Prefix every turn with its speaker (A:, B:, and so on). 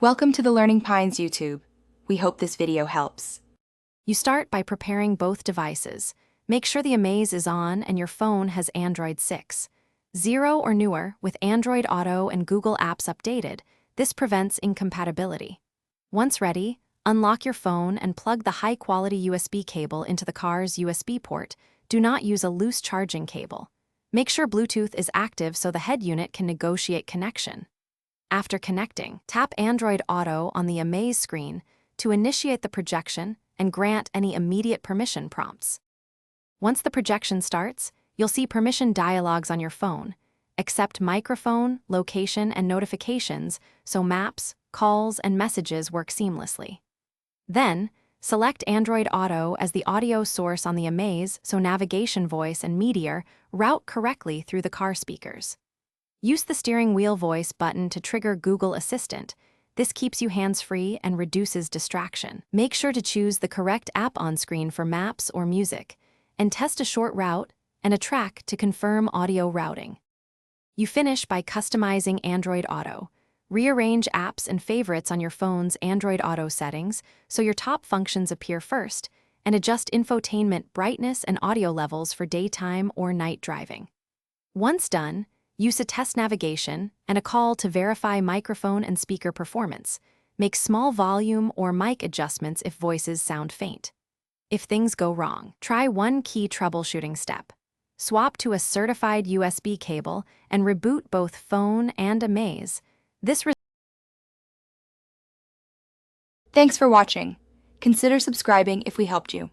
A: Welcome to the Learning Pines YouTube. We hope this video helps.
B: You start by preparing both devices. Make sure the Amaze is on and your phone has Android 6. 0 or newer, with Android Auto and Google Apps updated. This prevents incompatibility. Once ready, unlock your phone and plug the high-quality USB cable into the car's USB port. Do not use a loose charging cable. Make sure Bluetooth is active so the head unit can negotiate connection. After connecting, tap Android Auto on the Amaze screen to initiate the projection and grant any immediate permission prompts. Once the projection starts, you'll see permission dialogues on your phone. Accept microphone, location, and notifications so maps, calls, and messages work seamlessly. Then, select Android Auto as the audio source on the Amaze so navigation voice and Meteor route correctly through the car speakers. Use the steering wheel voice button to trigger Google Assistant. This keeps you hands-free and reduces distraction. Make sure to choose the correct app on screen for maps or music, and test a short route and a track to confirm audio routing. You finish by customizing Android Auto. Rearrange apps and favorites on your phone's Android Auto settings so your top functions appear first, and adjust infotainment brightness and audio levels for daytime or night driving. Once done, use a test navigation and a call to verify microphone and speaker performance. Make small volume or mic adjustments if voices sound faint. If things go wrong, try one key troubleshooting step. Swap to a certified USB cable and reboot both phone and Amaze.
A: Thanks for watching. Consider subscribing if we helped you.